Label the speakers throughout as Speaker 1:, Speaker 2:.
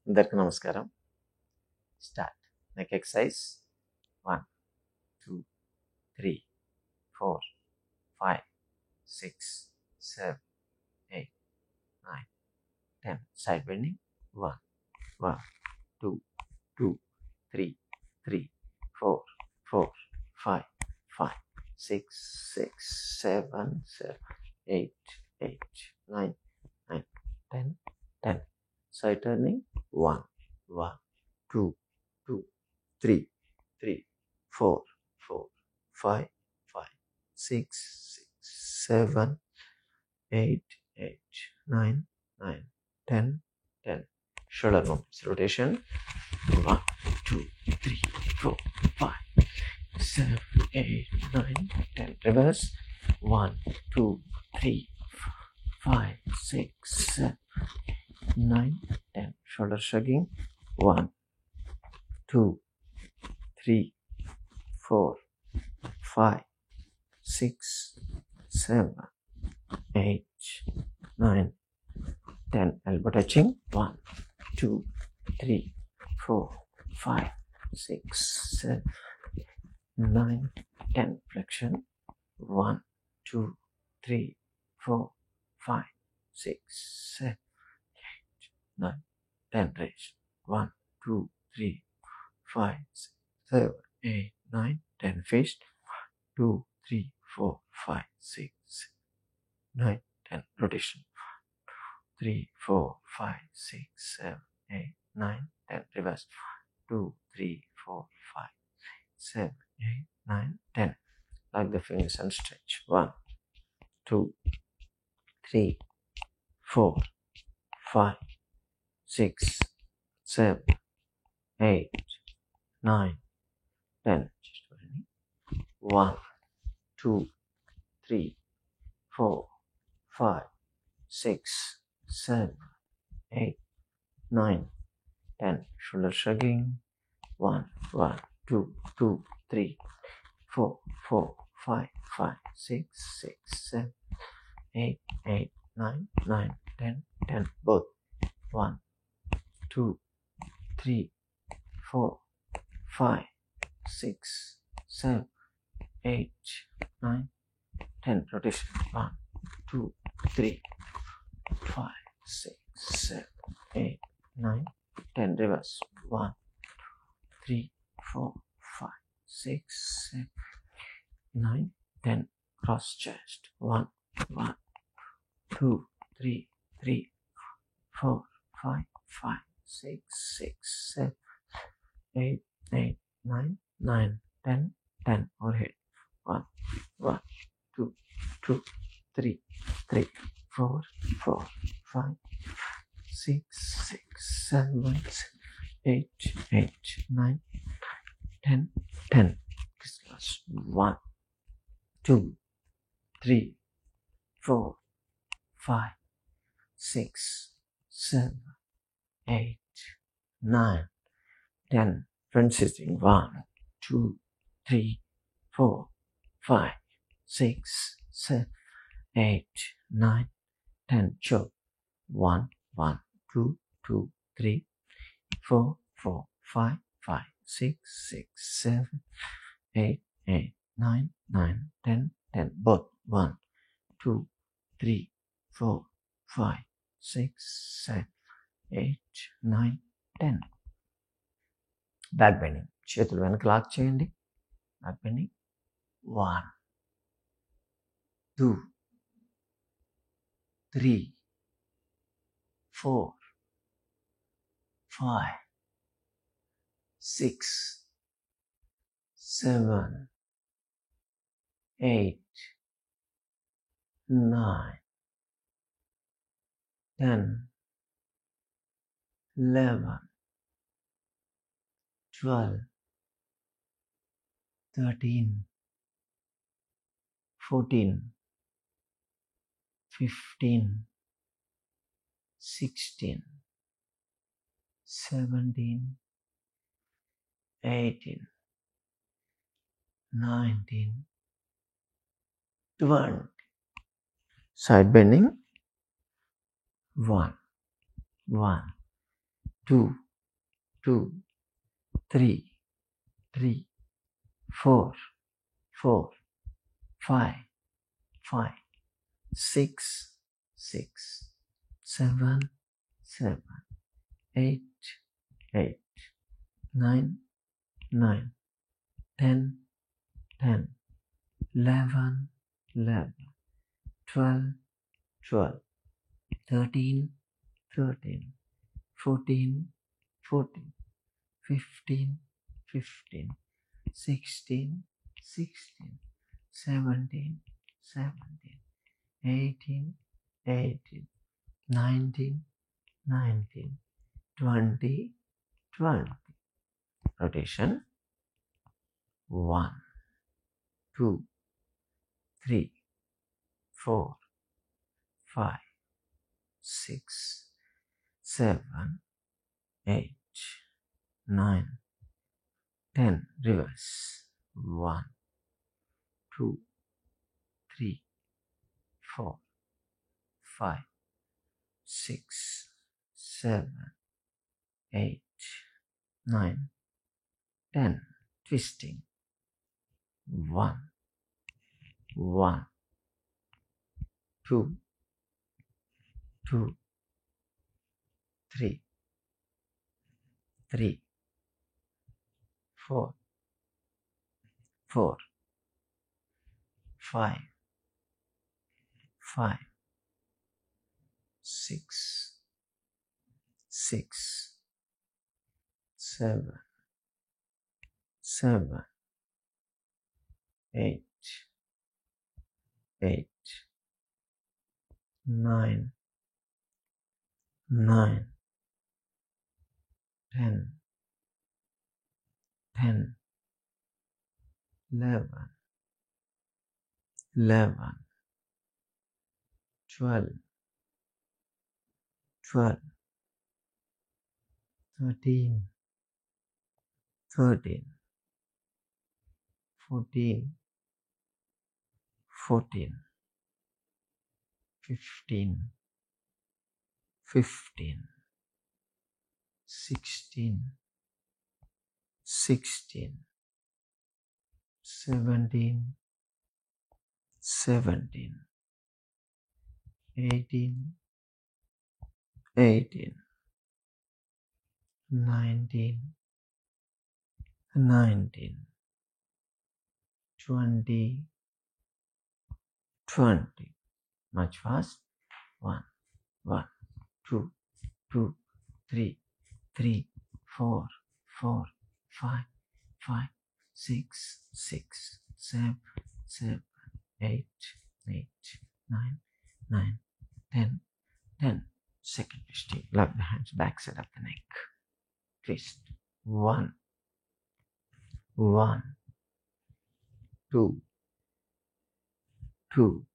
Speaker 1: అందరికీ నమస్కారం. Start. Neck exercise 1 2 3 4 5 6 7 8 9 10. Side bending. 1 1 2 2 3 3 4 4 5 5 6 6 7 7 8 8 9 9 10 10. Side turning. 1 1 2 2 3 3 4 4 5 5 6 6 7 8 8 9 9 10 10. Shoulder movements. Rotation. 1 2 3 4 5 7 8 9 10. Reverse. 1 2 3 5 6 7 9 10. Shoulder shrugging. 1 2 3 4 5 6 7 8 9 10. Elbow touching. 1 2 3 4 5 6 7 9 10. Flexion. 1 2 3 4 5 6 7 8 9 10. Raise. 1 2 3 5 6 7 8 9 10. Fist. 2 3 4 5 6 9 10. Rotation. 3 4 5 6 7 8 9 10. Reverse. 2 3 4 5 7 8 9 10. Like the fingers and stretch. 1 2 3 4 5 6 7 8 9 10. 1 2 3 4 5 6 7 8 9 10. Shoulder shrugging. 1 1 2 2 3 4 4 5 5 6 6 7 8 8 9 9 10 10. Both. 1 2 3 4 5 6 7 8 9 10. Rotation. 1 2 3 5 6 7 8 9 10. Reverse. 1 3 4 5 6 7 9 10. Cross chest. 1 1 2 3 3 4 5 5 6 6 7 8 8 9 9 10 10. Overhead. 1 1 2 2 3 3 4 4 5 6 6 7 8 8 9 10 10. 1 2 3 4 5 6 7 8 9 10. Front sitting. 1 2 3 4 5 6 7 8 9 10. Choke. 1 1 2 2 3 4 4 5 5 6 6 7 8 8 9 9 10 10. Both. 1 2 3 4 5 6 7 8 9 10. Back bending. చేతులు వెనక lock చేయండి. Back bending. 1 2 3 4 5 6 7 8 9 10 11 12 13 14 15 16 17 18 19 20. Side bending. 1 1 2, 2, 3, 3, 4, 4, 5, 5, 6, 6, 7, 7, 8, 8, 9, 9, 10, 10, 11, 11, 12, 12, 13, 13, 14, 14, 15, 15, 16, 16, 17, 17, 18, 18, 19, 19, 20, 20. Rotation 1, 2, 3, 4, 5, 6, 7, 8, 9, 10. Reverse. 1, 2, 3, 4, 5, 6, 7, 8, 9, 10. Twisting. 1, 1, 2, 2, 3, 3, 4, 4, 5, 5, 6, 6, 7, 7, 8, 8, 9, 9, 10, 10, 11, 11, 12, 12, 13, 13, 14, 14, 15, 15, 16, 16, 17, 17, 18, 18, 19, 19, 20, 20. Much fast. 1, 1, 2, 2, 3, 3, 4, 4, 5, 5, 6, 6, 7, 7, 8, 8, 9, 9, 10, 10. Second twisting. Lock the hands back side of the neck. Twist. 1, 1, 2, 2,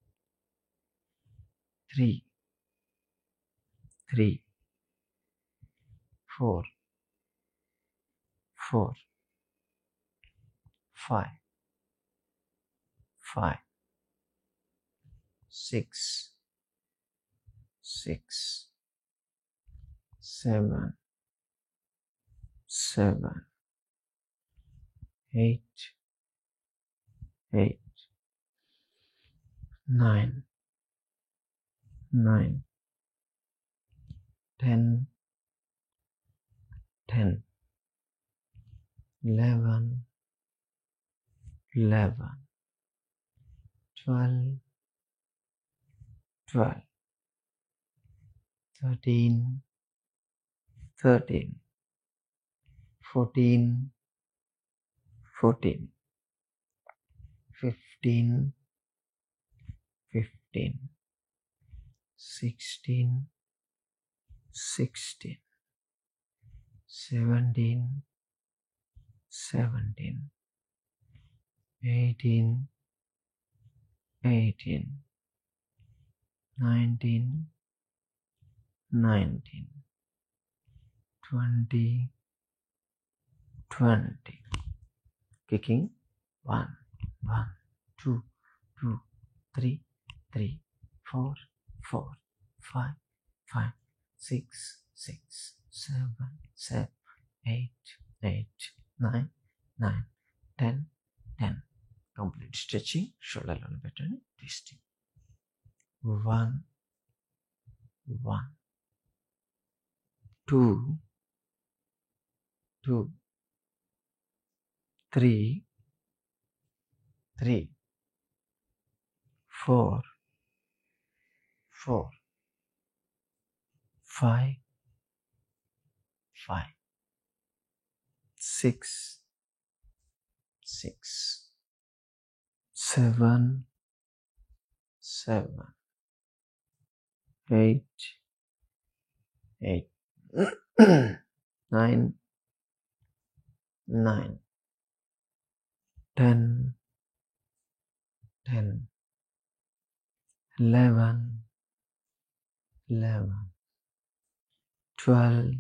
Speaker 1: 3, 3, 4, 4, 5, 5, 6, 6, 7, 7, 8, 8, 9, 9, 10, 10, 11, 11, 12, 12, 13, 13, 14, 14, 15, 15, 16, 16, 17, 17, 18, 18, 19, 19, 20, 20. Kicking. 1, 1, 2, 2, 3, 3, 4, 4, 5, 5, 6, 6, 7, 7, 8, 8, 9, 9, 10, 10. Complete stretching. Shoulder on pattern. Twisting. 1, 1, 2, 2, 3, 3, 4, 4, 5, 5, 6, 6, 7, 7, 8, 8, 9, 9, 10, 10, 11, 11, 12,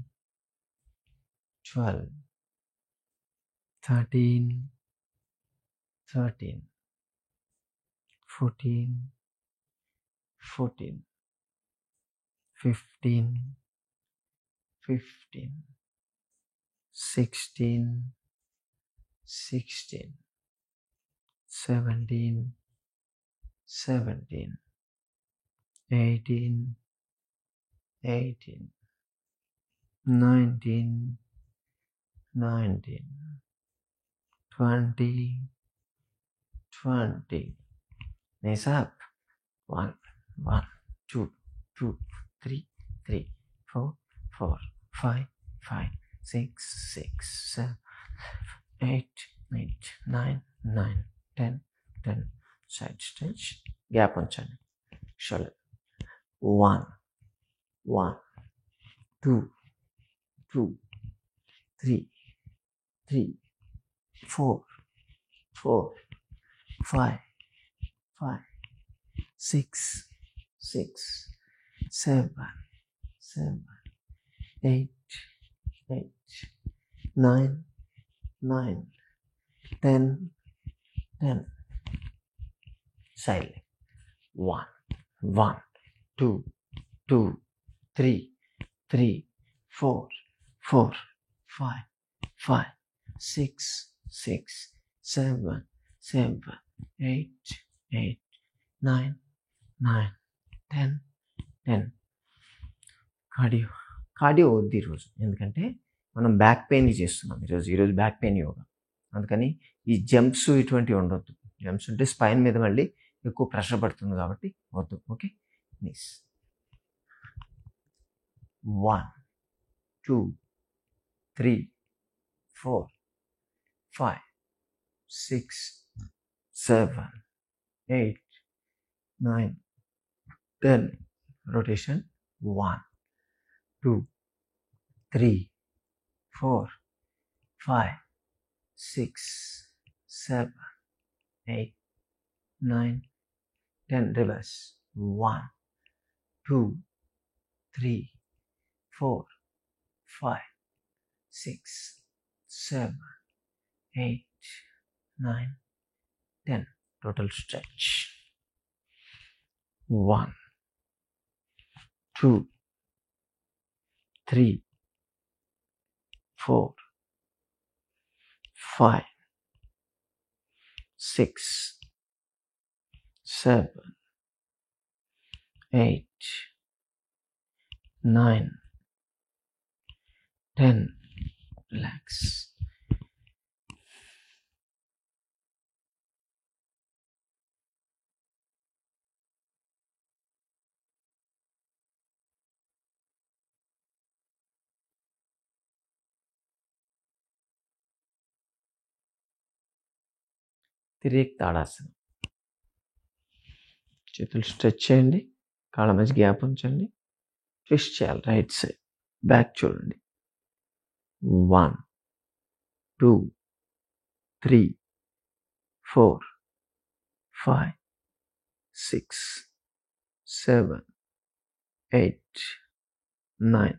Speaker 1: 12, 13, 13, 14, 14, 15, 15, 16, 16, 17, 17, 18, 18, 19, 19, 20, 20. Knees up. 1, 1, 2, 2, 3, 3, 4, 4, 5, 5, 6, 6, 7, 8, 8, 9, 9, 10, 10. Side stretch. Gap unchandi. Shoulder. 1, 1, 2, 2, 3, 3, 4, 4, 5, 5, 6, 6, 7, 7, 8, 8, 9, 9, 10, 10. Side leg. 1, 1, 2, 2, 3, 3, 4, 4, 5, 5, 6, 6, 7, 7, 8, 8, 9, 9, 10, 10. Cardio వద్దు ఈరోజు, ఎందుకంటే మనం back pain చేస్తున్నాం ఈరోజు back pain yoga. అందుకని ఈ jumps ఇటువంటివి ఉండొద్దు. జంప్స్ ఉంటే స్పైన్ మీద మళ్ళీ ఎక్కువ ప్రెషర్ పడుతుంది కాబట్టి వద్దు. Okay, knees. 1, 2, 3, 4, 5, 6, 7, 8, 9, 10. Rotation. 1, 2, 3, 4, 5, 6, 7, 8, 9, 10. Reverse. 1, 2, 3, 4, 5, 6, 7, 8, 9, 10. Total stretch. 1, 2, 3, 4, 5, 6, 7, 8, 9, 10. Relax. తిరిగి తాడాసనం. చేతులు స్ట్రెచ్ చేయండి, కాళ్ళ మధ్య గ్యాప్ ఉంచండి, ట్విస్ట్ చేయాలి రైట్ సైడ్. బ్యాక్ చూడండి. 1, 2, 3, 4, 5, 6, 7, 8, 9,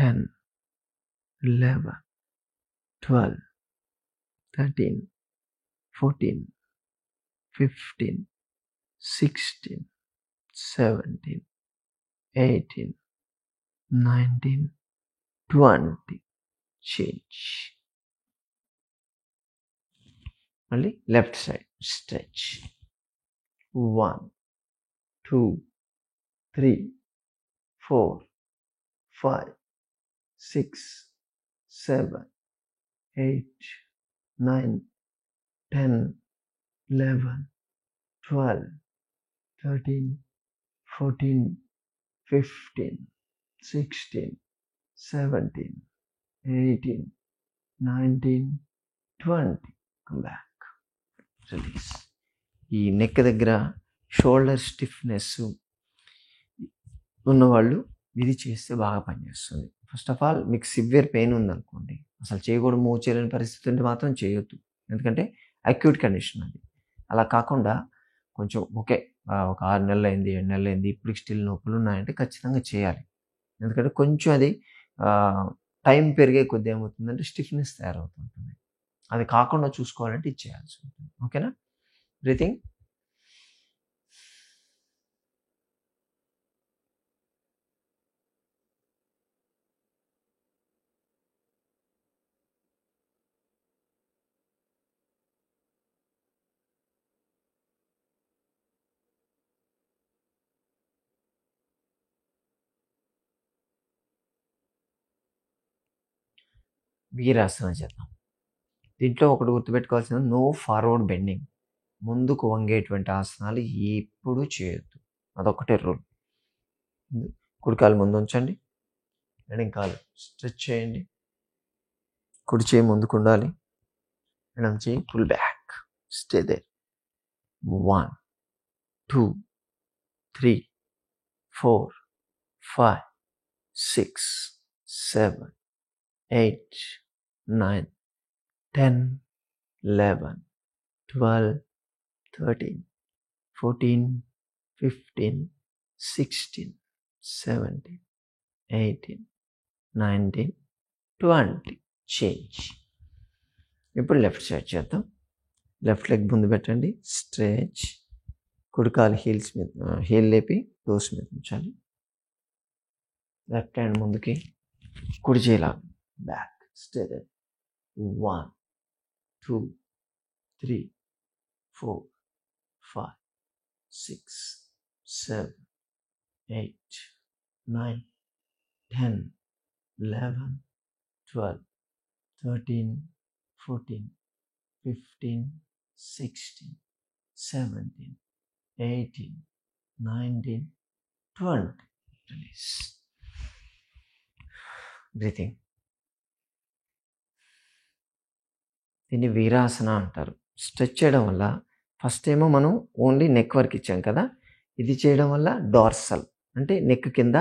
Speaker 1: 10, 11, 12, 13, 14, 15, 16, 17, 18, 19, 20. Change. Only left side. Stretch. 1, 2, 3, 4, 5, 6, 7, 8, 9, 10, 11, 12, 13, 14, 15, 16, 17, 18, 19, 20. Come back. Release. ఈ నెక్ దగ్గర షోల్డర్ స్టిఫ్నెస్ ఉన్నవాళ్ళు ఇది చేస్తే బాగా పనిచేస్తుంది. ఫస్ట్ ఆఫ్ ఆల్ మీకు సివియర్ పెయిన్ ఉందనుకోండి, అసలు చేయకూడదు, మూవ్ చేయలేని పరిస్థితి ఉంటే మాత్రం చేయొద్దు. ఎందుకంటే అక్యూట్ కండిషన్ అది. అలా కాకుండా కొంచెం ఓకే, ఒక 6 నెలలు అయింది, 7 నెలలు అయింది, ఇప్పటికి స్టిల్ నొప్పులు ఉన్నాయంటే ఖచ్చితంగా చేయాలి. ఎందుకంటే కొంచెం అది టైం పెరిగే కొద్ది ఏమవుతుందంటే స్టిఫ్నెస్ తయారవుతుంటుంది. అది కాకుండా చూసుకోవాలంటే ఇది చేయాల్సి ఉంటుంది. ఓకేనా? బ్రీతింగ్. వీరాసన చేద్దాం. దీంట్లో ఒకటి గుర్తుపెట్టుకోవాల్సిన, నో ఫార్వర్డ్ బెండింగ్. ముందుకు వంగేటువంటి ఆసనాలు ఎప్పుడు చేయొద్దు. అదొకటే రూల్. కుడి కాలు ముందు ఉంచండి, ఎడం కాలు స్ట్రెచ్ చేయండి, కుడి చేయి ముందుకు ఉండాలి, ఎడం చేయి pull back, stay there. 1, 2, 3, 4, 5, 6, 7, 8, 9, 10, 11, 12, 13, 14, 15, 16, 17, 18, 19, 20. Change. ఇప్పుడు లెఫ్ట్ సైడ్ చేద్దాం. లెఫ్ట్ లెగ్ ముందు పెట్టండి, స్ట్రెచ్. కుడికాలు హీల్స్ మీద, హీల్ లేపి టోస్ మీద ఉంచాలి. లెఫ్ట్ హ్యాండ్ ముందుకి, కుడి చేయాలి, back, stay there. 1, 2, 3, 4, 5, 6, 7, 8, 9, 10, 11, 12, 13, 14, 15, 16, 17, 18, 19, 20. Release. Breathing. దీన్ని వీరాసన అంటారు. స్ట్రెచ్ చేయడం వల్ల ఫస్ట్ ఏమో మనం ఓన్లీ నెక్ వరకు ఇచ్చాం కదా, ఇది చేయడం వల్ల డార్సల్ అంటే నెక్ కింద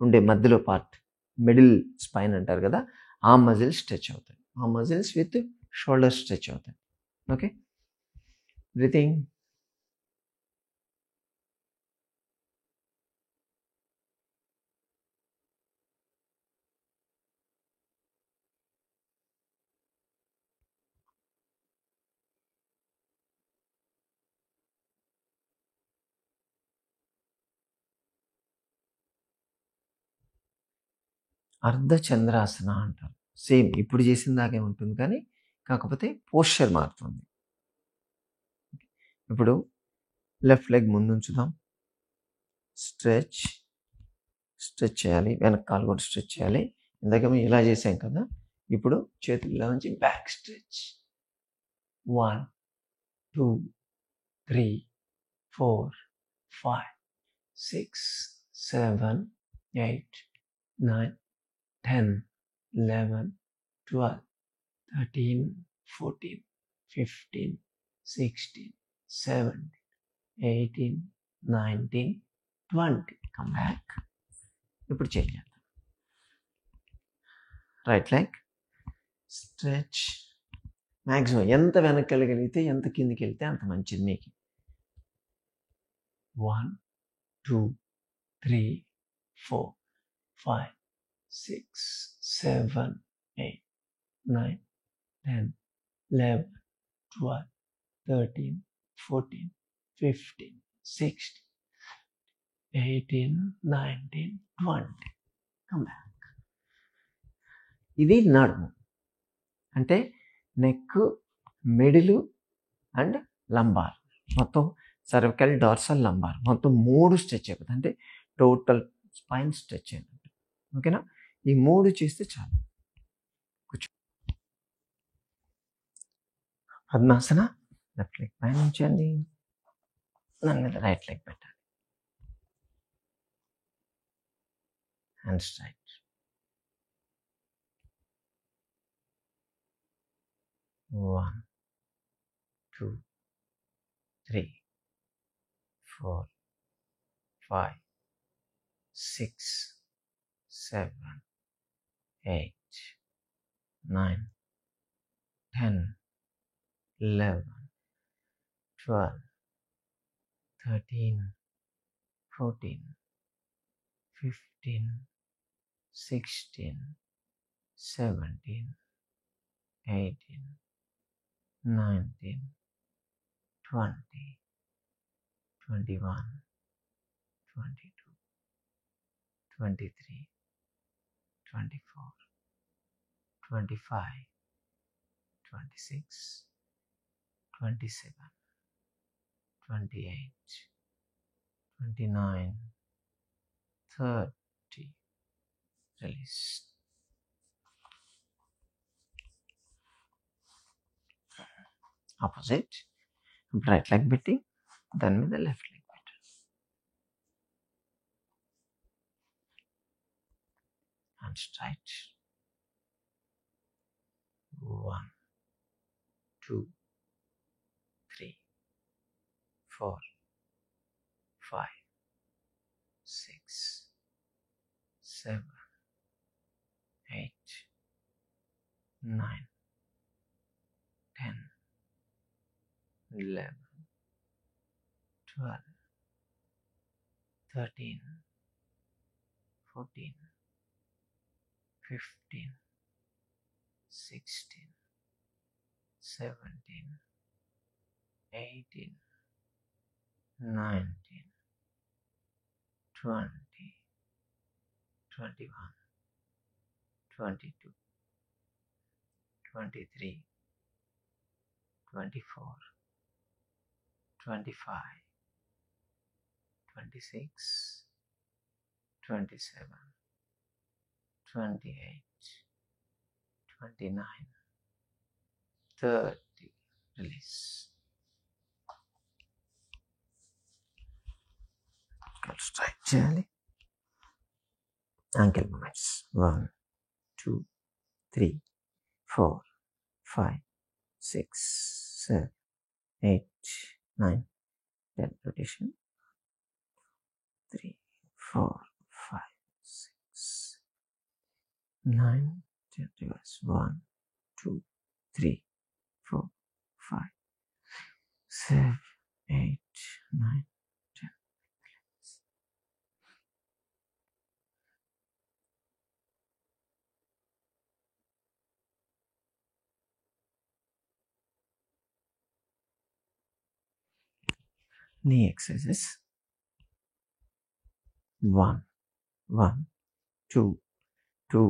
Speaker 1: ఉండే మధ్యలో పార్ట్, మిడిల్ స్పైన్ అంటారు కదా, ఆ మజిల్స్ స్ట్రెచ్ అవుతాయి. ఆ మజిల్స్ విత్ షోల్డర్ స్ట్రెచ్ అవుతాయి. Okay, breathing. అర్ధచంద్రాసన అంటారు. సేమ్ ఇప్పుడు చేసిన దాకే ఉంటుంది, కానీ కాకపోతే పోస్చర్ మారుతుంది. ఇప్పుడు లెఫ్ట్ లెగ్ ముందు ఉంచుదాం, స్ట్రెచ్. స్ట్రెచ్ చేయాలి, వెనక కాలు కూడా స్ట్రెచ్ చేయాలి. ఇందాక మేము ఇలా చేసాం కదా, ఇప్పుడు చేతులు ఇలా నుంచి బ్యాక్ స్ట్రెచ్. 1, 2, 3, 4, 5, 6, 7, 8, 9, 10, 11, 12, 13, 14, 15, 16, 17, 18, 19, 20. Come back. ఇప్పుడు చేంజ్ చేద్దాం. Right leg stretch. మ్యాక్సిమం ఎంత వెనక్కి వెళ్ళగలిగితే, ఎంత కిందికి వెళ్తే అంత మంచిది మీకు. 1, 2, 3, 4, 5, 6, 7, 8, 9, 10, 11, 12, 13, 14, 15, 16, 18, 19, 20. Come back. ఇది నడుము, అంటే నెక్, మిడిలు అండ్ లంబార్, మొత్తం సర్వికల్, డార్సల్, లంబార్ మొత్తం 3 స్ట్రెచ్ అయిపోతుంది. అంటే టోటల్ స్పైన్ స్ట్రెచ్ అయినట్టు. ఓకేనా? ఈ 3 చేస్తే చాలు. కూర్చో. పద్మాసన. లెఫ్ట్ లెగ్ పైన ఉంచండి, దాని మీద రైట్ లెగ్ పెట్టాలి. Hand straight. One, 2, 3, 4, 5, 6, 7, 8, 9, 10, 11, 12, 13, 14, 15, 16, 17, 18, 19, 20, 21, 22, 23, 24, 25, 26, 27, 28, 29, 30. Release. Opposite. Right leg పెట్టి దాని మీద లెఫ్ట్ లెగ్ పెట్టండి. And straight. 1, 2, 3, 4, 5, 6, 7, 8, 9, 10, 11, 12, 13, 14, 15, 16, 17, 18, 19, 20, 21, 22, 23, 24, 25, 26, 27, 28, 29, 30. Release. Straight చేయాలి. Ankle movements. 1, 2, 3, 4, 5, 6, 7, 8, 9, 10. Rotation. 3, 4, 5, 6, 9, 10. Reverse. 1, 2, 3, 4, 5, 7, 8, 9, 10. Knee exercises. 1, 1, 2, 2.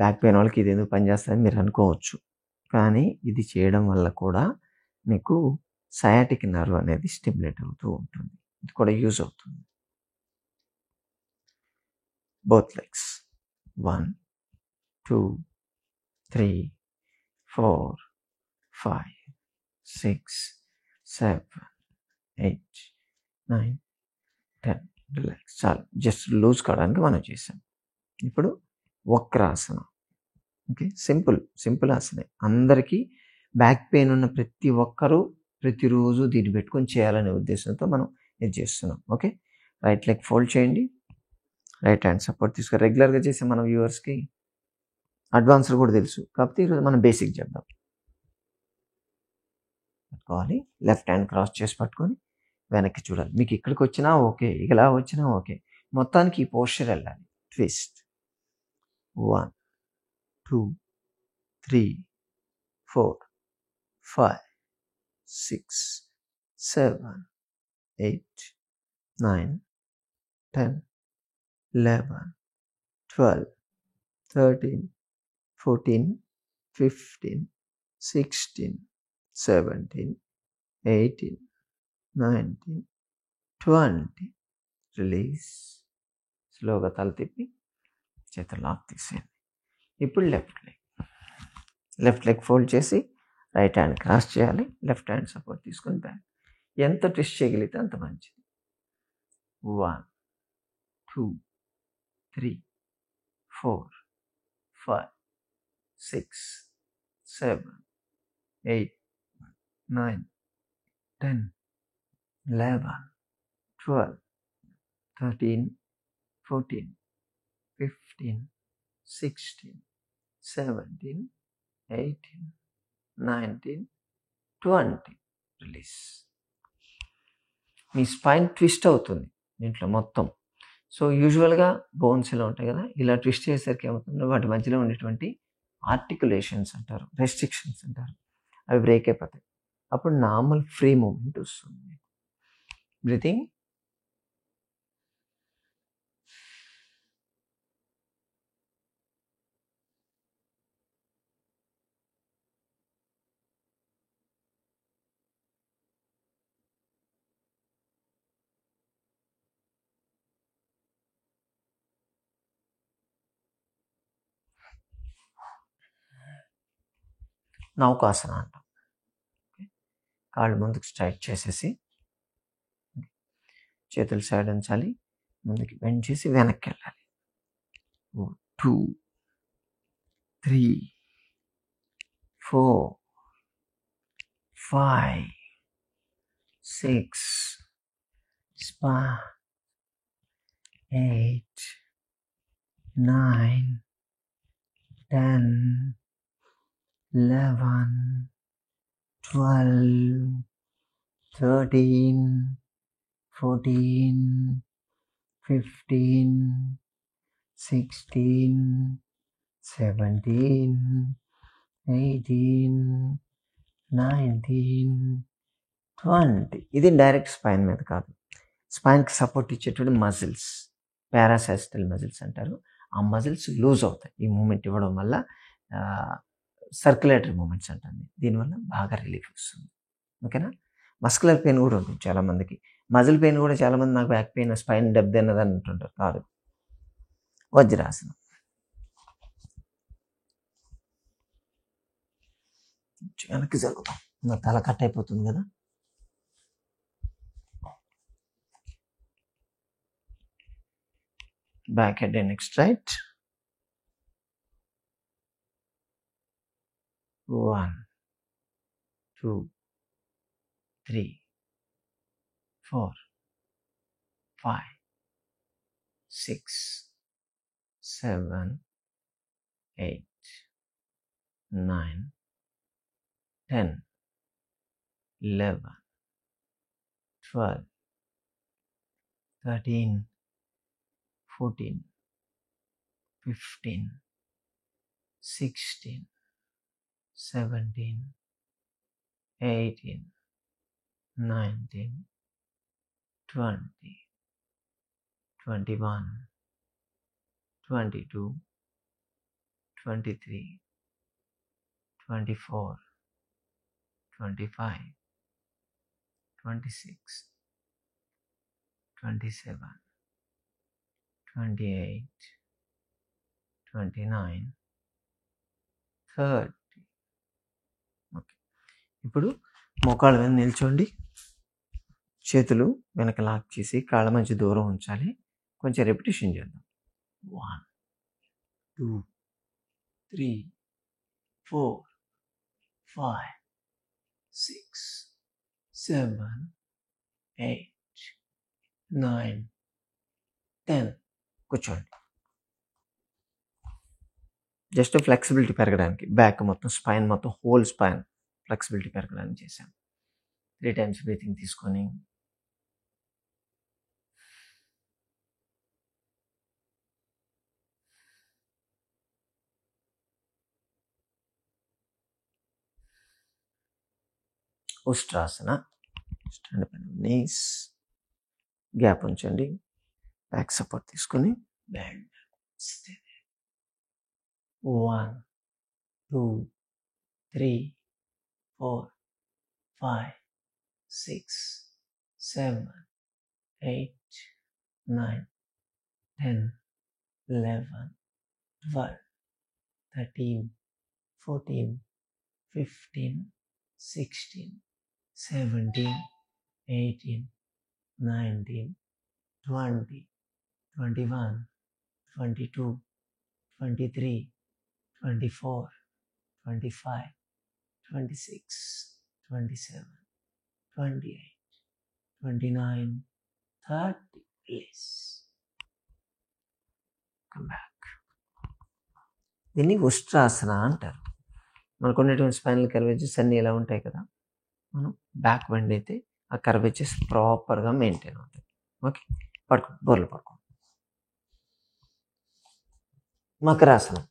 Speaker 1: Back pain వాళ్ళకి ఇది ఎందుకు పనిచేస్తుందని మీరు అనుకోవచ్చు, కానీ ఇది చేయడం వల్ల కూడా మీకు సయాటిక్ నర్వ్ అనేది స్టిమ్యులేట్ అవుతూ ఉంటుంది. ఇది కూడా యూజ్ అవుతుంది. Both legs. 1, 2, 3, 4, 5, 6, 7, 8, 9, 10. రిలాక్స్. చాలు. జస్ట్ లూజ్ కావడానికి మనం చేసాం. ఇప్పుడు వక్రాసనం. Okay, simple ఆసనే. అందరికీ బ్యాక్ పెయిన్ ఉన్న ప్రతి ఒక్కరూ ప్రతిరోజు దీన్ని పెట్టుకొని చేయాలనే ఉద్దేశంతో మనం ఇది చేస్తున్నాం. ఓకే, రైట్ లెగ్ ఫోల్డ్ చేయండి, రైట్ హ్యాండ్ సపోర్ట్ తీసుకొని రెగ్యులర్గా చేసే మన వ్యూవర్స్కి అడ్వాన్స్డ్ కూడా తెలుసు, కాకపోతే ఈరోజు మనం బేసిక్ చెప్దాం. పట్టుకోవాలి, లెఫ్ట్ హ్యాండ్ క్రాస్ చేసి పట్టుకొని వెనక్కి చూడాలి. మీకు ఇక్కడికి వచ్చినా ఓకే, ఇలా వచ్చినా ఓకే, మొత్తానికి ఈ పోస్చర్ వెళ్ళాలి. ట్విస్ట్. 1, 2, 3, 4, 5, 6, 7, 8, 9, 10, 11, 12, 13, 14, 15, 16, 17, 18, 19, 20. రిలీజ్. స్లోగా తల తిప్పి చేతులు లాక్ తీసేయండి. ఇప్పుడు లెఫ్ట్ లెగ్ ఫోల్డ్ చేసి రైట్ హ్యాండ్ క్రాస్ చేయాలి. లెఫ్ట్ హ్యాండ్ సపోర్ట్ తీసుకొని బ్యాక్. ఎంత ట్విస్ట్ చేయగలిగితే అంత మంచిది. 1, 2, 3, 4, 5, 6, 7, 8, 9, 10, 11, 12, 13, 14, 15, 16, 17, 18, 19, 20. రిలీజ్. మీ స్పైన్ ట్విస్ట్ అవుతుంది దీంట్లో మొత్తం. సో యూజువల్గా బోన్స్ ఇలా ఉంటాయి కదా, ఇలా ట్విస్ట్ చేసేసరికి ఏమవుతుందో వాటి మధ్యలో ఉండేటువంటి ఆర్టికులేషన్స్ అంటారు, రెస్ట్రిక్షన్స్ అంటారు, అవి బ్రేక్ అయిపోతాయి. అప్పుడు నార్మల్ ఫ్రీ మూమెంట్ వస్తుంది. బ్రీతింగ్. నౌకాసన అంటాం. కాళ్ళు ముందుకు స్ట్రైట్ చేసేసి చేతులు సైడ్ ఉంచాలి. ముందుకి బెండ్ చేసి వెనక్కి వెళ్ళాలి. 2, 3, 4, 5, 6, 8, 9, 10, 11, 12, 13, 14, 15, 16, 17, 18, 19, 20. ఇది డైరెక్ట్ స్పైన్ మీద కాదు, స్పైన్కి సపోర్ట్ ఇచ్చేటువంటి మజిల్స్, పారాసైస్టల్ మజిల్స్ అంటారు. ఆ మజిల్స్ లూజ్ అవుతాయి ఈ మూమెంట్ ఇవ్వడం వల్ల. సర్క్యులేటరీ మూమెంట్స్ అంటుంది. దీనివల్ల బాగా రిలీఫ్ వస్తుంది. ఓకేనా. మస్కులర్ పెయిన్ కూడా ఉంటుంది చాలామందికి. మజిల్ పెయిన్ కూడా చాలామంది నాకు బ్యాక్ పెయిన్, స్పైన్ దెబ్బ తిన్నదని అంటుంటారు. కాదు, వజ్రాసనం. వెనక్కి జరుగుతాం, నా తల కట్ అయిపోతుంది కదా. Back head and neck straight. 1, 2, 3, 4, 5, 6, 7, 8, 9, 10, 11, 12, 13, 14, 15, 16, 17, 18, 19, 20, 21, 22, 23, 24, 25, 26, 27, 28, 29, 30. Okay. ఇప్పుడు మోకాళ్ళ మీద నిల్చోండి. చేతులు వెనక లాక్ చేసి కాళ్ళ మధ్య దూరం ఉంచాలి. కొంచెం రెపిటేషన్ చేద్దాం. 1, 2, 3, 4, 5, 6, 7, 8, 9, 10. కూర్చోండి. జస్ట్ ఫ్లెక్సిబిలిటీ పెరగడానికి, బ్యాక్ మొత్తం, స్పైన్ మొత్తం, హోల్ స్పైన్ ఫ్లెక్సిబిలిటీ పెరగడానికి చేశాం. 3 times బ్రీతింగ్ తీసుకొని ఉష్ట్రాసన. Stand up and knees, gap ఉంచండి. బ్యాక్ సపోర్ట్ తీసుకొని బెండ్. 1, 2, 3, 4, 5, 6, 7, 8, 9, 10, 11, 12, 13, 14, 15, 16, 17, 18, 19, 20, 21, 22, 23, 24, 25, 26, 27, 28, 29, 30. Release. Come back. దీన్ని ఉష్ట్రాసన అంటారు. మనకు ఉన్నటువంటి స్పైనల్ కర్వేచర్స్ అన్నీ ఎలా ఉంటాయి కదా, మనం బ్యాక్ బెండ్ అయితే ఆ కర్వేచర్స్ ప్రాపర్గా మెయింటైన్ అవుతాయి. ఓకే, పడుకో, బోర్లు పడుకో. మకరాసనం.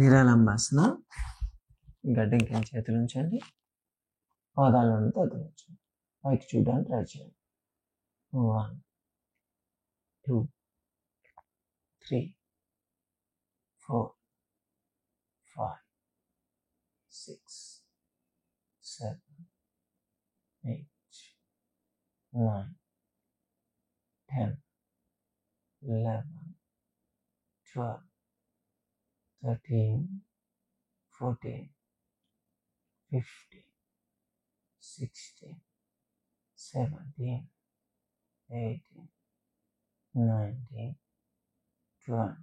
Speaker 1: నిరాలంబాసన. గడ్డం కింద చేతులు ఉంచండి, పాదాలను తగ్గించండి, పైకి చూడడానికి ట్రై చేయండి. 1, 2, 3, 4, 5, 6, 7, 8, 9, 10, 11, 12, 13, 14, 15, 16, 17, 18, 19, 20,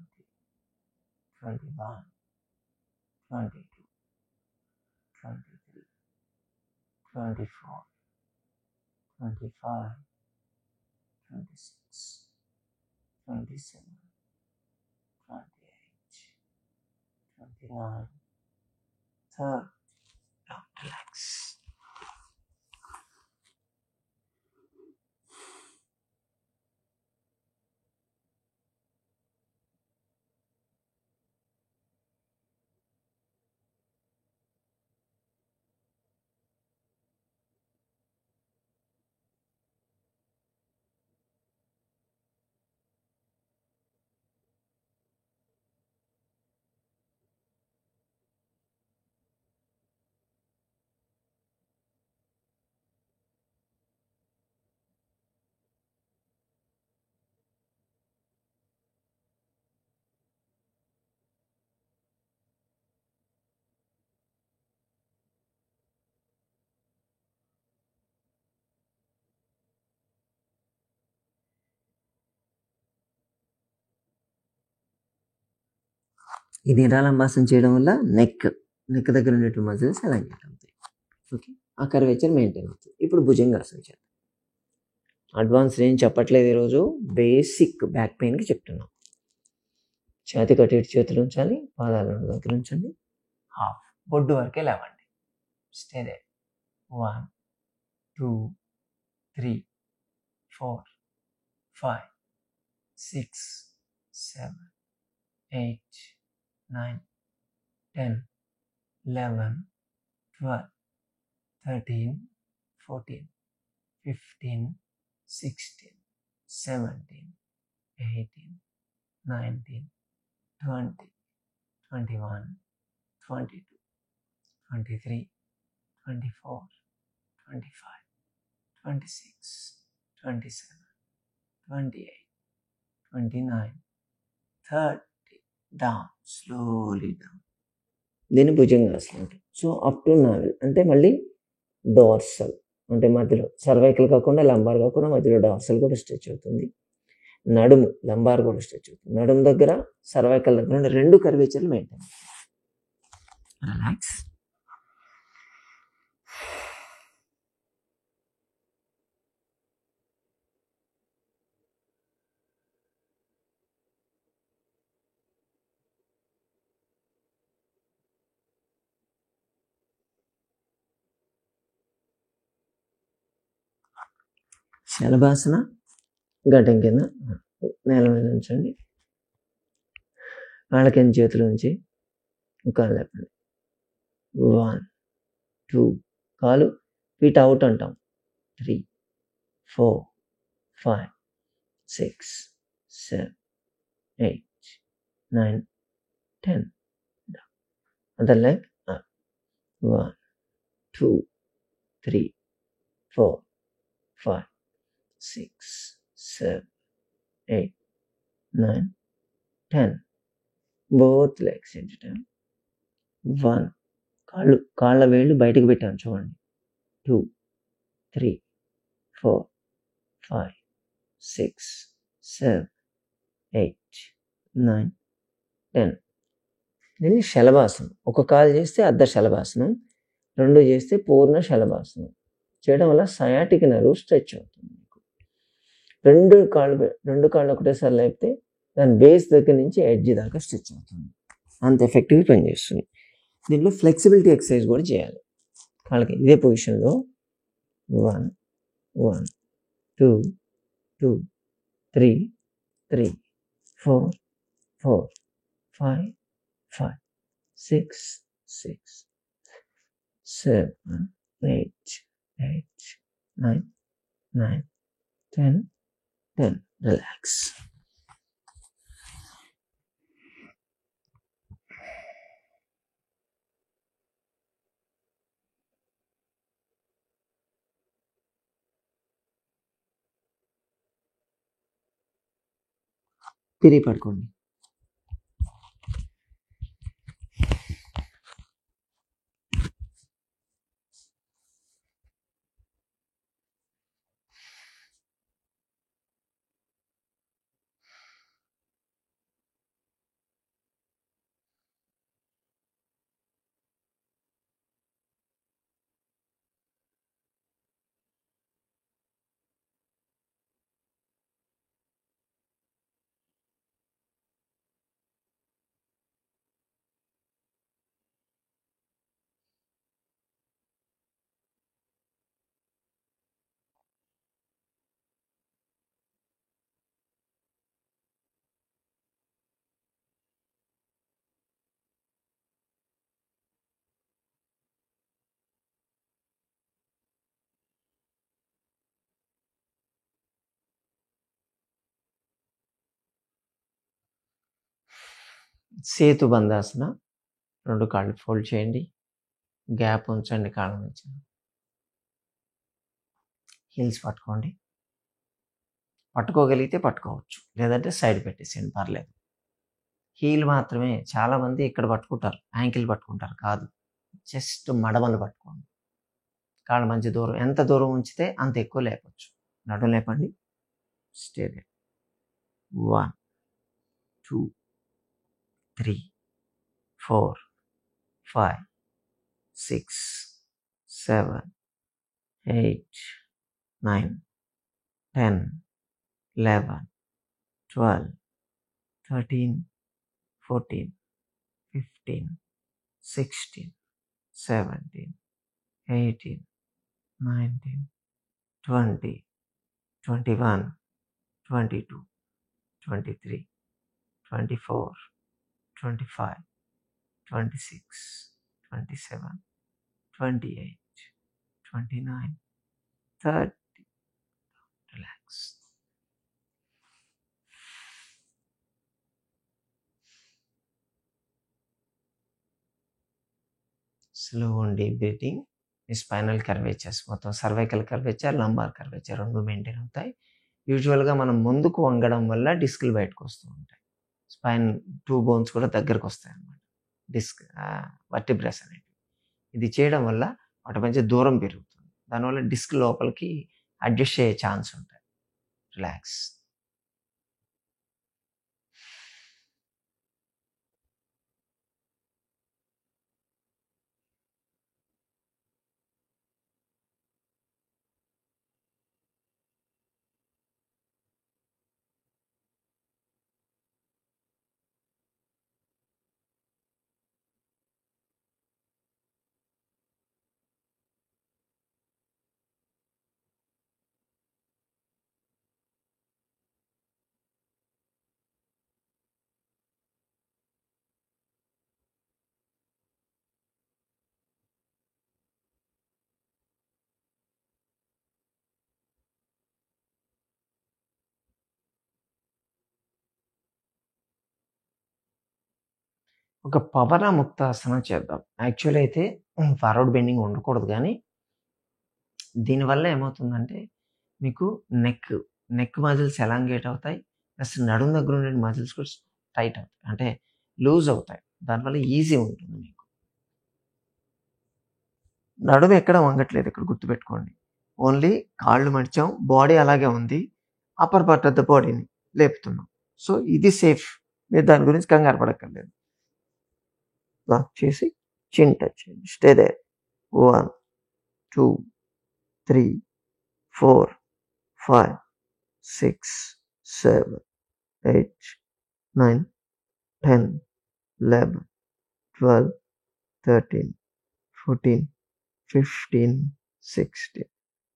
Speaker 1: 21, 22, 23, 24, 25, 26, 27, 28, 29, 30. Now relax. ఈ నిరాలంబాసన చేయడం వల్ల నెక్ దగ్గర ఉన్నటువంటి మజిల్స్ అలైన్మెంట్ అవుతాయి. ఓకే, ఆ కర్వేచర్ మెయింటైన్ అవుతుంది. ఇప్పుడు భుజంగాసన చేద్దాం. అడ్వాన్స్ ఏం చెప్పట్లేదు ఈరోజు, బేసిక్ బ్యాక్ పెయిన్కి చెప్తున్నాం. ఛాతి కట్టి చేతులు ఉంచాలి, పాదాలను దగ్గర ఉంచండి, హాఫ్ బొడ్డు వరకే లేవండి. Stay they. 1, 2, 3, 4, 5, 6, 7, 8, 9, 10, 11, 12, 13, 14, 15, 16, 17, 18, 19, 20, 21, 22, 23, 24, 25, 26, 27, 28, 29, 30. Down, slowly down. దీన్ని భుజంగాసనం అంటారు. సో అప్ టు నావెల్ అంటే మళ్ళీ డార్సల్ అంటే మధ్యలో సర్వైకల్ కాకుండా లంబార్ కాకుండా మధ్యలో డార్సల్ కూడా స్ట్రెచ్ అవుతుంది. నడుము లంబార్ కూడా స్ట్రెచ్ అవుతుంది. నడుము దగ్గర సర్వైకల్ దగ్గర ఉండే 2 కర్వేచర్లు మెయింటైన్. రిలాక్స్. శలభాసన గడ్డం కింద నేల మీద ఉంచండి. కాళ్ళ కింద చేతులు ఉంచి కాలు లేపండి. 1, 2 కాలు ఫీట్ అవుట్ అంటాం. 3, 4, 5, 6, 7, 8, 9, 10. Other leg up. 1, 2, 3, 4, 5, 6, 7, 8, 9, 10. Both legs into 10. 1 కాళ్ళ వేళ్ళు బయటకు పెట్టాను చూడండి. 2, 3, 4, 5, 6, 7, 8, 9, 10. దీన్ని శలభాసనం. ఒక కాలు చేస్తే అర్ధ శలభాసనం, 2 చేస్తే పూర్ణ శలభాసనం. చేయడం వల్ల సయాటిక్ నర్వ్ స్ట్రెచ్ అవుతుంది. రెండు కాళ్ళు ఒకటేసారి లేపితే దాని బేస్ దగ్గర నుంచి ఎడ్జ్ దాకా స్ట్రెచ్ అవుతుంది. అంత ఎఫెక్టివ్గా పనిచేస్తుంది. దీంట్లో ఫ్లెక్సిబిలిటీ ఎక్సర్సైజ్ కూడా చేయాలి. కాళ్ళకి ఇదే పొజిషన్లో 1, 1, 2, 2, 3, 3, 4, 4, 5, 5, 6, 6, 7, 8, 8, 9, 9, 10, 10. Relax. తిరిగి పడుకోండి. సేతు బంధాసన. 2 కాళ్ళు ఫోల్డ్ చేయండి. గ్యాప్ ఉంచండి కాళ్ళ నుంచి. హీల్స్ పట్టుకోండి. పట్టుకోగలిగితే పట్టుకోవచ్చు, లేదంటే సైడ్ పెట్టేసేయండి, పర్లేదు. హీల్ మాత్రమే. చాలామంది ఇక్కడ పట్టుకుంటారు, యాంకిల్ పట్టుకుంటారు. కాదు, జస్ట్ మడమలు పట్టుకోండి. కాళ్ళు మంచి దూరం, ఎంత దూరం ఉంచితే అంత ఎక్కువ లేపచ్చు. నడుము లేపండి. Stay they. 1, 2, 3, 4, 5, 6, 7, 8, 9, 10, 11, 12, 13, 14, 15, 16, 17, 18, 19, 20, 21, 22, 23, 24, 25, 26, 27, 28, 29, 30. Relax. Slow and deep breathing. ఈ స్పైనల్ కర్వేచర్స్ మొత్తం cervical curvature, lumbar curvature 2 maintain అవుతాయి. యూజువల్గా మనం ముందుకు వంగడం వల్ల డిస్క్లు బయటకు వస్తూ ఉంటాయి. స్పైన్ 2 బోన్స్ కూడా దగ్గరకు వస్తాయి అన్నమాట. డిస్క్ వర్టిబ్రస్ అనేవి. ఇది చేయడం వల్ల వాటి మధ్య దూరం పెరుగుతుంది. దానివల్ల డిస్క్ లోపలికి అడ్జస్ట్ అయ్యే ఛాన్స్ ఉంటాయి. రిలాక్స్. ఒక పవన ముక్తాసనం చేద్దాం. యాక్చువల్లీ అయితే ఫార్వర్డ్ బెండింగ్ ఉండకూడదు కానీ దీనివల్ల ఏమవుతుందంటే మీకు నెక్ మజిల్స్ ఎలాంగేట్ అవుతాయి. ప్లస్ నడుము దగ్గర ఉండే మజిల్స్ కూడా టైట్ అవుతాయి, అంటే లూజ్ అవుతాయి. దానివల్ల ఈజీ ఉంటుంది మీకు. నడుము ఎక్కడ వంగట్లేదు ఇక్కడ గుర్తుపెట్టుకోండి. ఓన్లీ కాళ్ళు మడిచాం, బాడీ అలాగే ఉంది. అప్పర్ పార్ట్ ఆఫ్ ద బాడీని లేపుతున్నాం. సో ఇది సేఫ్. మీరు దాని గురించి కంగారు పడక్కర్లేదు. లాక్ చేసి చిన్ టచ్ చేయండి. Stay there. 1, 2, 3, 4, 5, 6, 7, 8, 9, 10, 11, 12, 13, 14, 15, 16,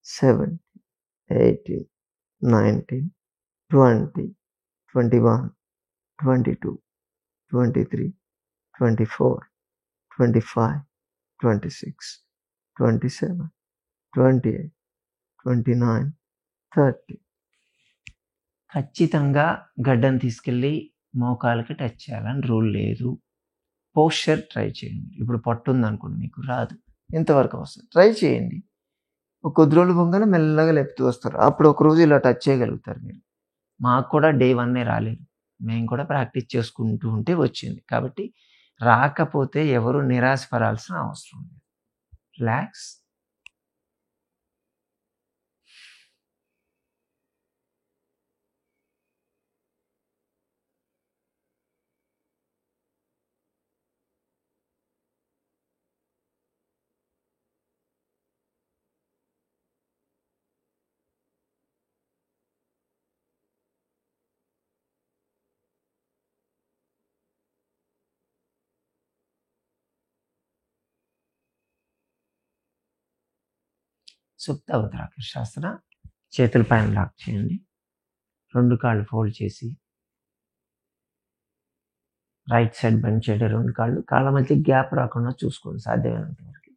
Speaker 1: 17, 18, 19, 20, 21, 22, 23, 24, 25, 26, 27, 28, 29, 30. ఖచ్చితంగా గడ్డను తీసుకెళ్ళి మోకాలకి టచ్ చేయాలని రూల్ లేదు. పోస్చర్ ట్రై చేయండి. ఇప్పుడు పట్టు ఉందనుకోండి, మీకు రాదు, ఎంతవరకు వస్తుంది ట్రై చేయండి. ఒక కొద్ది రోజులు పొంగనే మెల్లగా లేపుతూ వస్తారు. అప్పుడు ఒక రోజు ఇలా టచ్ చేయగలుగుతారు మీరు. మాకు కూడా డే 1 రాలేదు. మేము కూడా ప్రాక్టీస్ చేసుకుంటూ ఉంటే వచ్చింది. కాబట్టి రాకపోతే ఎవరు నిరాశపడాల్సిన అవసరం లేదు. రిలాక్స్. సుప్త ఉత్తరాకర్షాసన. చేతుల పైన లాక్ చేయండి. 2 కాళ్ళు ఫోల్డ్ చేసి రైట్ సైడ్ బెండ్ చేయండి. 2 కాళ్ళ మధ్య గ్యాప్ రాకుండా చూసుకోండి సాధ్యమైనంత వరకు.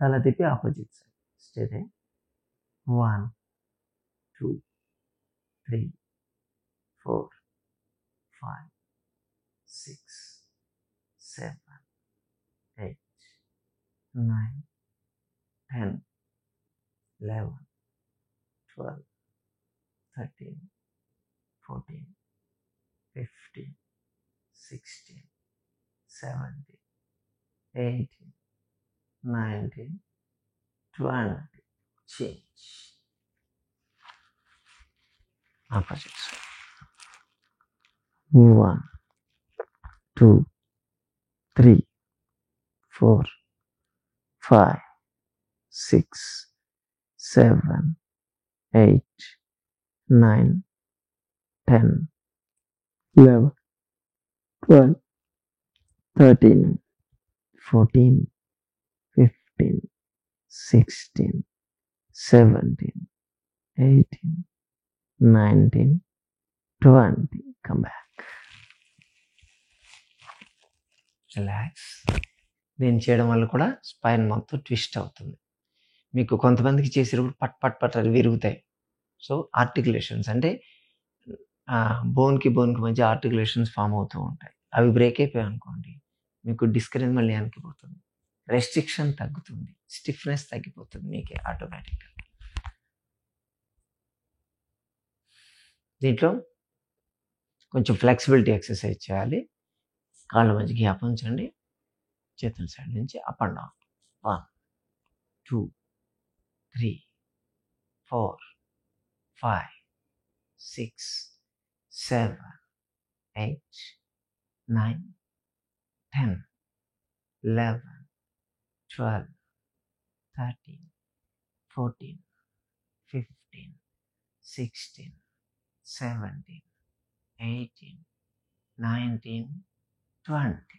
Speaker 1: తల తిప్పి opposite side. Stay there. 1, 2, 3, 4, 5, 6, 7, 8, 9, 10, 11, 12, 13, 14, 15, 16, 17, 18, 19, 20. Change. Opposite side. 1, 2, 3, 4, 5, 6, 7, 8, 9, 10, 11, 12, 13, 14, 15, 16, 17, 18, 19, 20. Come back. Relax. దీన్ని చేయడం వల్ల కూడా స్పైన్ మొత్తం ట్విస్ట్ అవుతుంది. మీకు కొంతమందికి చేసేటప్పుడు పట్ పట్ పట్ అని విరుగుతాయి. సో, ఆర్టిక్యులేషన్స్ అంటే బోన్‌కి మధ్య ఆర్టిక్యులేషన్స్ ఫార్మ్ అవుతూ ఉంటాయి. అవి బ్రేక్ అయిపోయాయనుకోండి, మీకు డిస్క్ అనేది మళ్ళీ వెనక్కి పోతుంది. రెస్ట్రిక్షన్ తగ్గుతుంది. స్టిఫ్‌నెస్ తగ్గిపోతుంది మీకే ఆటోమేటిక్‌గా. దీంట్లో కొంచెం ఫ్లెక్సిబిలిటీ ఎక్సర్సైజ్ చేయాలి. కాళ్ళ మధ్య గ్యాప్ ఉంచండి. చేతుల సైడ్ నుంచి అప్ అండ్ డౌన్. 1, 2, 3, 4, 5, 6, 7, 8, 9, 10, 11, 12, 13, 14, 15, 16, 17, 18, 19, 20.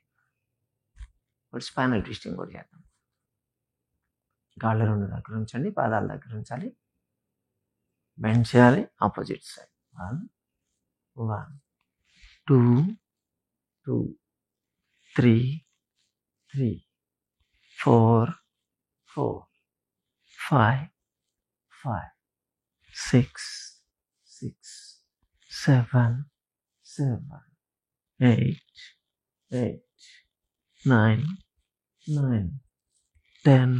Speaker 1: ఇప్పుడు స్పైనల్ ట్విస్టింగ్ కూడా చేద్దాం. కాళ్ళ 2 దగ్గర ఉంచండి. పాదాల దగ్గర ఉంచాలి. బెండ్ చేయాలి. Opposite side. 1, 2, 2, 3, 3, 4, 4, 5, 5, 6, 6, 7, 7, 8, 8, 9, 9, 10,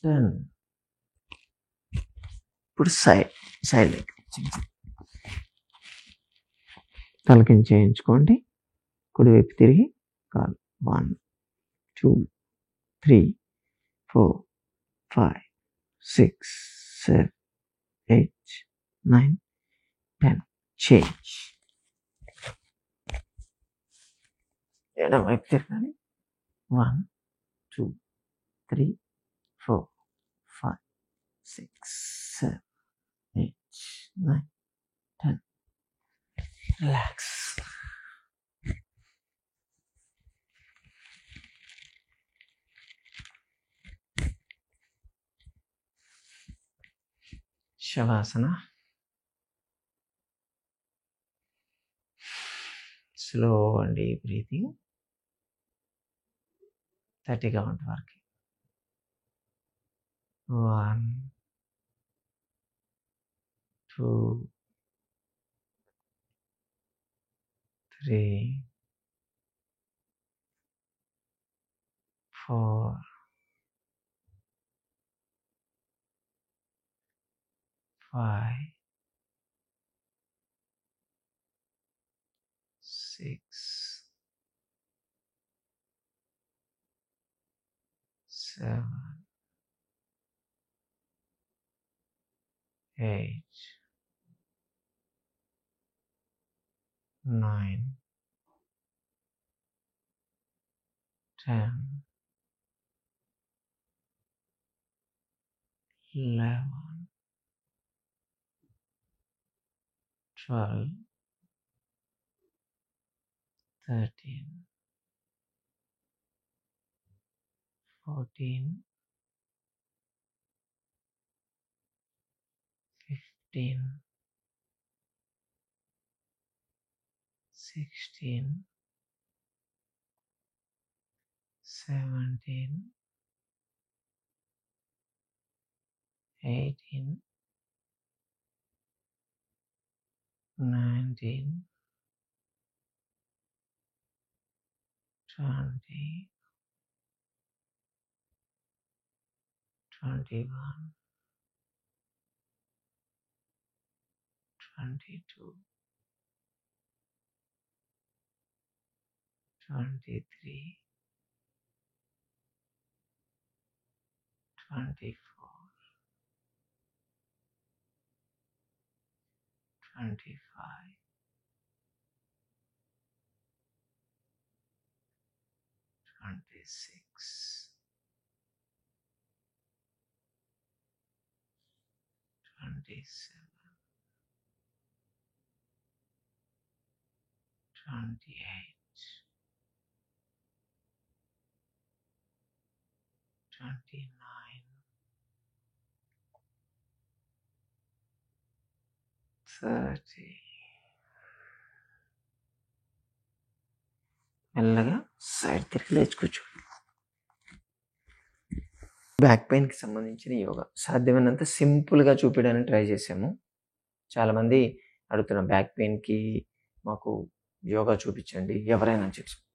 Speaker 1: 10. ఇప్పుడు సైడ్ లెగ్ తలకించి చేయించుకోండి. కుడివైపు తిరిగి కాలు 1, 2, 3, 4, 5, 6, 7, 8, 9, 10. చేంజ్. ఎడమ వైపు తిరగాలి. 1, 2, 3, 4, 5, 6, 7, 8, 9, 10. Relax. శవాసన. Slow and deep breathing. 30 count వరకు. 1, 2, 3, 4, 5, 6, 7, 8, 9, 10, 11, 12, 13, 14, 15, 16, 17, 18, 19, 20, 21, 22, 23, 24, 25, 26, 27, 28, 29, 30. మెల్లగా సైడ్ తిరిగి లేచి కూర్చోండి. బ్యాక్ పెయిన్‌కి సంబంధించిన యోగా. సాధ్యమైనంత సింపుల్‌గా చూపియడానికి ట్రై చేసాము. చాలామంది అడుగుతున్నారు బ్యాక్ పెయిన్‌కి మాకు యోగా చూపించండి. ఎవరైనా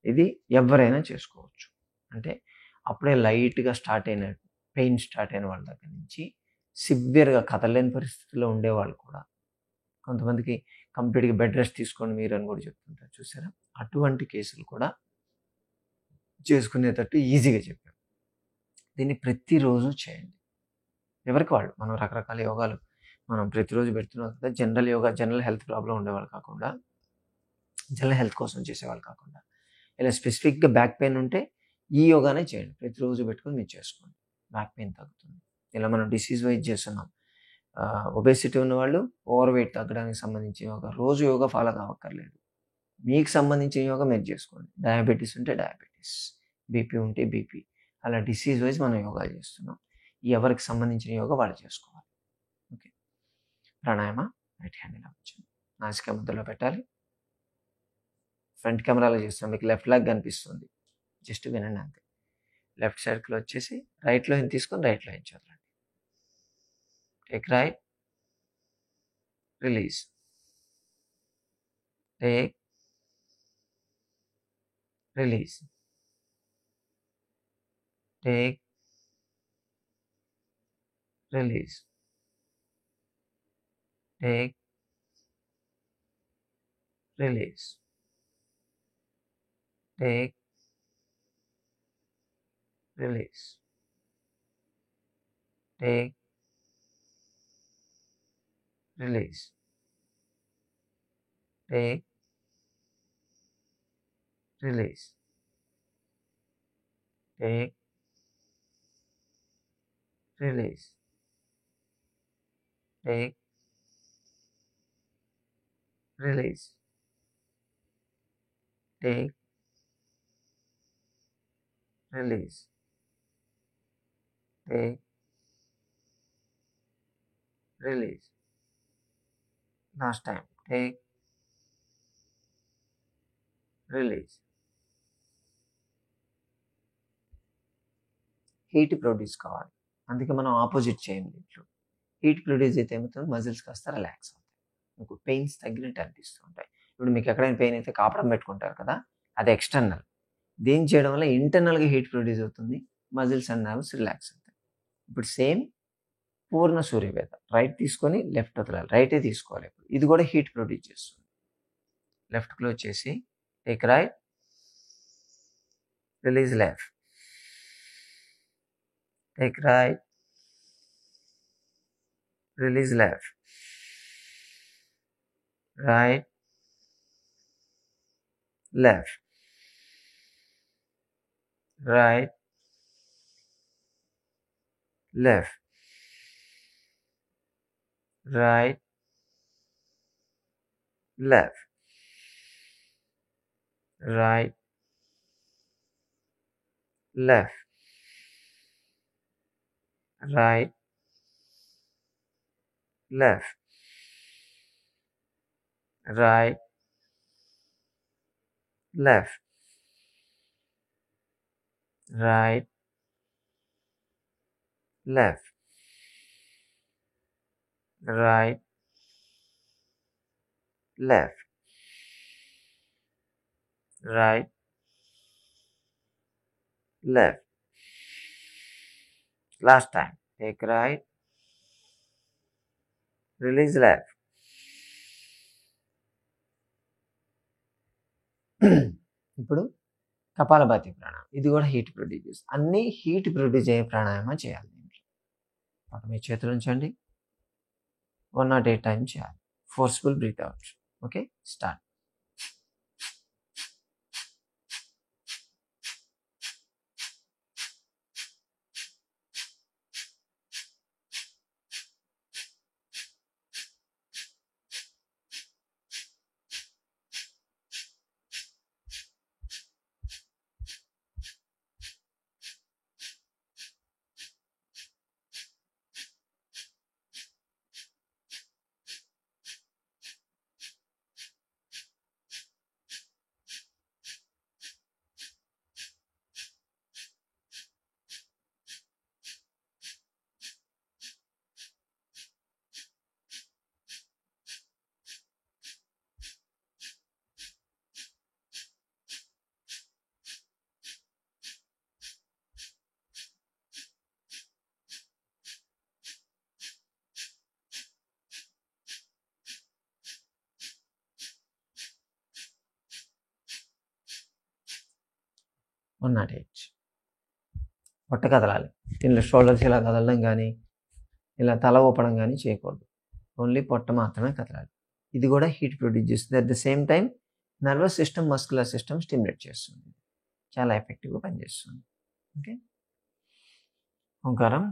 Speaker 1: ఇది ఎవరైనా చేసుకోవచ్చు. అంటే అప్పుడే లైట్‌గా స్టార్ట్ అయిన పెయిన్ స్టార్ట్ అయిన వాళ్ళ దగ్గర నుంచి సివియర్‌గా కదలలేని పరిస్థితిలో ఉండేవాళ్ళు కూడా. కొంతమందికి కంప్లీట్‌గా బెడ్ రెస్ట్ తీసుకోండి మీరు అని కూడా చెప్తుంటారు చూసారా? అటువంటి కేసులు కూడా చేసుకునేటట్టు ఈజీగా చెప్పాం. దీన్ని ప్రతిరోజు చేయండి. ఎవరికి వాళ్ళు. మనం రకరకాల యోగాలు మనం ప్రతిరోజు పెడుతున్నాం కదా! General yoga, general health problem ఉండేవాళ్ళు కాకుండా, జనరల్ హెల్త్ కోసం చేసేవాళ్ళు కాకుండా, ఇలా స్పెసిఫిక్‌గా బ్యాక్ పెయిన్ ఉంటే ఈ యోగానే చేయండి. ప్రతిరోజు పెట్టుకొని మీరు చేసుకోండి. బ్యాక్ పెయిన్ తగ్గుతుంది. ఇలా మనం డిసీజ్ వైజ్ చేస్తున్నాం. ఒబేసిటీ ఉన్నవాళ్ళు ఓవర్ వెయిట్ తగ్గడానికి సంబంధించిన యోగా. రోజు యోగా ఫాలో కావక్కర్లేదు. మీకు సంబంధించిన యోగా మీరు చేసుకోండి. డయాబెటిస్ ఉంటే డయాబెటిస్, బీపీ ఉంటే బీపీ. అలా డిసీజ్ వైజ్ మనం యోగాలు చేస్తున్నాం. ఎవరికి సంబంధించిన యోగా వాళ్ళు చేసుకోవాలి. ఓకే. ప్రాణాయామ రైట్ హ్యాండ్ ఇలా ఉంచండి. నాసికా మధ్యలో పెట్టాలి. ఫ్రంట్ కెమెరాలో చేస్తున్నాం. మీకు లెఫ్ట్ లెగ్ కనిపిస్తుంది. జస్ట్ వినండి అంతే. లెఫ్ట్ సైడ్‌కి వచ్చేసి రైట్‌లో ఇన్ తీసుకొని రైట్‌లో ఇన్ వదలండి. Take right, release. Take, release. Take, release. Take, release. Take, release. Take, release. Take, release. Take, release. Take, release. Take, release. Take, release. Last time. Take, release. Heat produce కావాలి. అందుకే మనం opposite చేయం దీంట్లో. Heat produce అయితే ఏమవుతుంది muscles కాస్త relax అవుతాయి. మీకు పెయిన్స్ తగ్గినట్టు అనిపిస్తూ ఉంటాయి. ఇప్పుడు మీకు ఎక్కడైనా పెయిన్ అయితే కాపడం పెట్టుకుంటారు కదా! అది ఎక్స్టర్నల్. దీన్ని చేయడం వల్ల ఇంటర్నల్‌గా హీట్ ప్రొడ్యూస్ అవుతుంది. మజిల్స్ అండ్ నర్వ్స్ రిలాక్స్ అవుతాయి. ఇప్పుడు సేమ్ పూర్ణ సూర్యవేద. రైట్ తీసుకొని లెఫ్ట్ వదలాలి. రైటే తీసుకోవాలి ఇప్పుడు. ఇది కూడా హీట్ ప్రొడ్యూస్ చేస్తుంది. లెఫ్ట్ క్లోజ్ చేసి take right, release left. Take right, release left. Right, left, right, left, right, left, right, left, right, left, right, left, right, left, right, left, right, left. Last time. Take right, release left. ఇప్పుడు కపాలభాతి ప్రాణాయామం. ఇది కూడా heat produce చేస్తుంది. అన్నీ heat produce అయ్యే ప్రాణాయామం చేయాలి దీంట్లో. మీ చేతులు ఉంచండి. 108 టైమ్స్ చేయాలి. Forceful breath out. Okay, start. 108. పొట్ట కదలాలి. దీనిలో షోల్డర్స్ ఇలా కదలడం కానీ ఇలా తల ఊపడం కానీ చేయకూడదు. ఓన్లీ పొట్ట మాత్రమే కదలాలి. ఇది కూడా హీట్ ప్రొడ్యూస్ చేస్తుంది. At the same time nervous system, muscular system stimulate చేస్తుంది. చాలా ఎఫెక్టివ్గా పనిచేస్తుంది. Okay, Omkaram.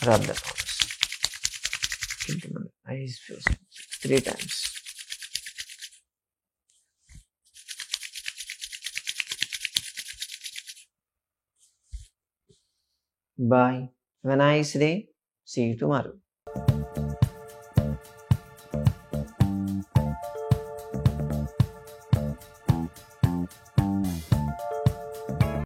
Speaker 1: Rub the palms. Keep the eyes facing 3 times. Bye. Have a nice day. See you tomorrow.